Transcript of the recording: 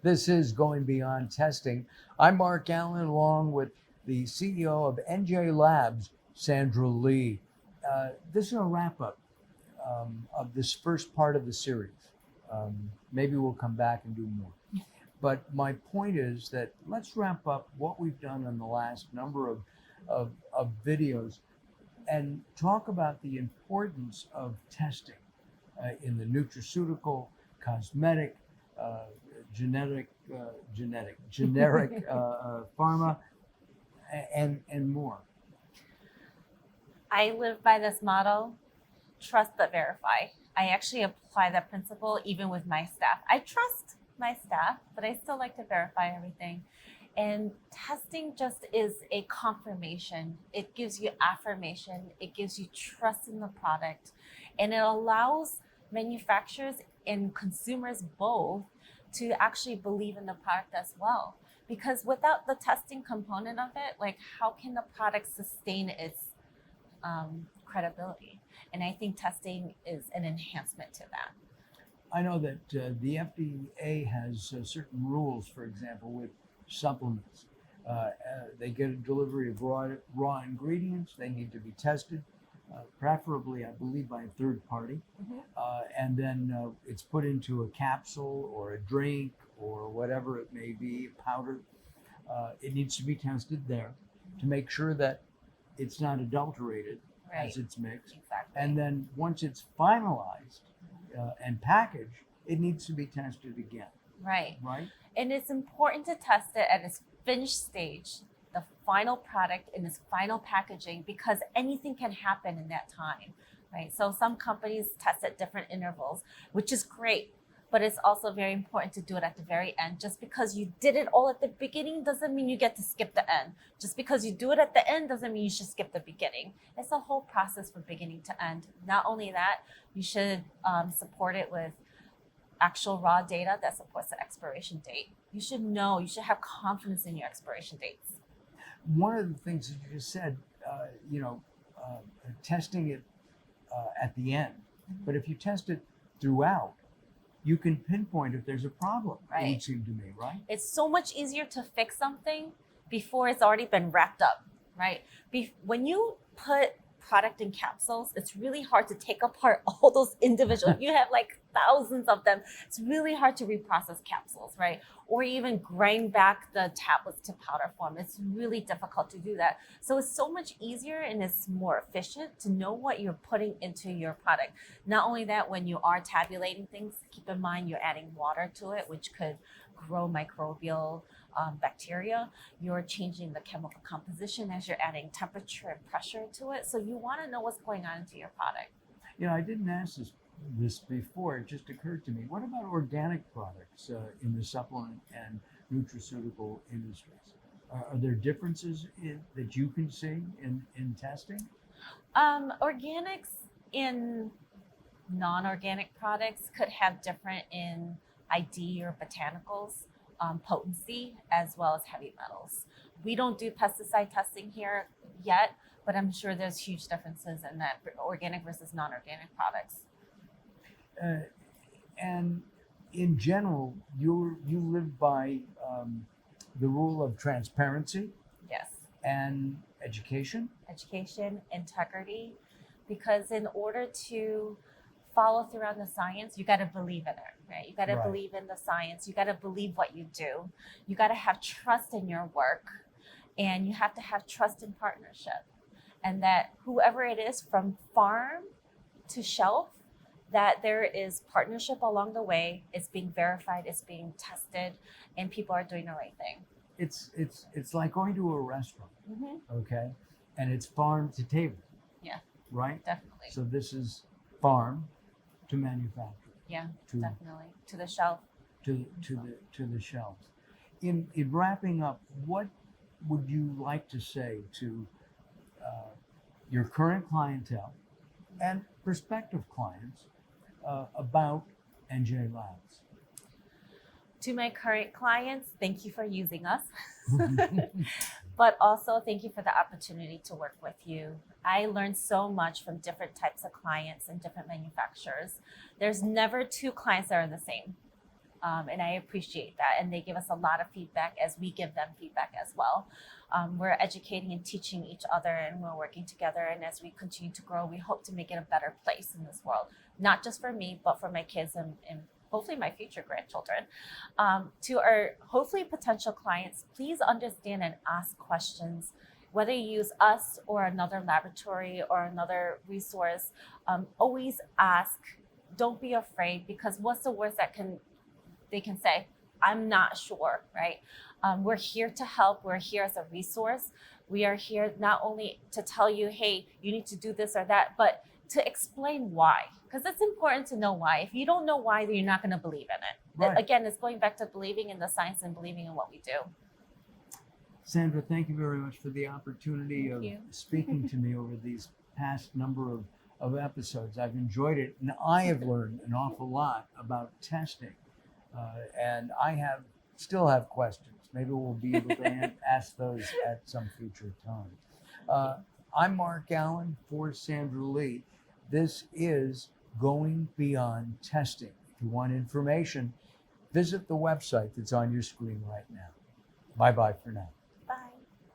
This is Going Beyond Testing. I'm Mark Alyn, along with the CEO of NJ Labs, Sandra Lee. This is a wrap-up of this first part of the series. Maybe we'll come back and do more. But my point is that let's wrap up what we've done in the last number of videos and talk about the importance of testing in the nutraceutical, cosmetic, generic pharma, and more. I live by this motto, trust but verify. I actually apply that principle even with my staff. I trust my staff, but I still like to verify everything. And testing just is a confirmation. It gives you affirmation. It gives you trust in the product. And it allows manufacturers and consumers both to actually believe in the product as well. Because without the testing component of it, like how can the product sustain its credibility? And I think testing is an enhancement to that. I know that the FDA has certain rules, for example, with supplements. They get a delivery of raw ingredients. They need to be tested, preferably, I believe, by a third party. And then it's put into a capsule or a drink or whatever it may be, powder. It needs to be tested there to make sure that it's not adulterated as it's mixed. Exactly. And then once it's finalized and packaged, it needs to be tested again. Right. Right? And it's important to test it at its finished stage, the final product in its final packaging, because anything can happen in that time, right? So some companies test at different intervals, which is great, but it's also very important to do it at the very end. Just because you did it all at the beginning doesn't mean you get to skip the end. Just because you do it at the end doesn't mean you should skip the beginning. It's a whole process from beginning to end. Not only that, you should support it with actual raw data that supports the expiration date. You should know, you should have confidence in your expiration dates. One of the things that you just said, testing it at the end. But if you test it throughout, you can pinpoint if there's a problem, Right. it would seem to me, right? It's so much easier to fix something before it's already been wrapped up, right? When you put product in capsules, it's really hard to take apart all those individual. You have like thousands of them. It's really hard to reprocess capsules, right? Or even grind back the tablets to powder form. It's really difficult to do that. So it's so much easier and it's more efficient to know what you're putting into your product. Not only that, when you are tabulating things, keep in mind you're adding water to it, which could grow microbial bacteria. You're changing the chemical composition as you're adding temperature and pressure to it. So you want to know what's going on into your product. You know, I didn't ask this before. It just occurred to me. What about organic products in the supplement and nutraceutical industries? Are there differences that you can see in testing? Organics in non-organic products could have different in ID or botanicals, potency, as well as heavy metals. We don't do pesticide testing here yet, but I'm sure there's huge differences in that organic versus non-organic products. And in general, you live by the rule of transparency. Yes. And education. Education, integrity, because in order to follow through on the science, you got to believe in it, right? You got to believe in the science. You got to believe what you do. You got to have trust in your work, and you have to have trust in partnership. And that whoever it is from farm to shelf, that there is partnership along the way. It's being verified, it's being tested, and people are doing the right thing. It's like going to a restaurant, okay? And it's farm to table. Yeah. Right? Definitely. So this is farm to manufacture. Yeah, definitely. To the shelf. To the shelves. In wrapping up, what would you like to say to your current clientele and prospective clients about NJ Labs? To my current clients, thank you for using us. But also thank you for the opportunity to work with you. I learned so much from different types of clients and different manufacturers. There's never two clients that are the same. And I appreciate that. And they give us a lot of feedback as we give them feedback as well. We're educating and teaching each other, and we're working together. And as we continue to grow, we hope to make it a better place in this world, not just for me, but for my kids and hopefully my future grandchildren. To our hopefully potential clients, please understand and ask questions. Whether you use us or another laboratory or another resource, always ask. Don't be afraid, because what's the worst that they can say? I'm not sure, right? We're here to help. We're here as a resource. We are here not only to tell you, hey, you need to do this or that, but to explain why, because it's important to know why. If you don't know why, then you're not going to believe in it. Right. Again, it's going back to believing in the science and believing in what we do. Sandra, thank you very much for the opportunity Thank of you. speaking to me over these past number of episodes. I've enjoyed it, and I have learned an awful lot about testing. And I still have questions. Maybe we'll be able to ask those at some future time. I'm Mark Alyn for Sandra Lee. This is Going Beyond Testing. If you want information, visit the website that's on your screen right now. Bye-bye for now.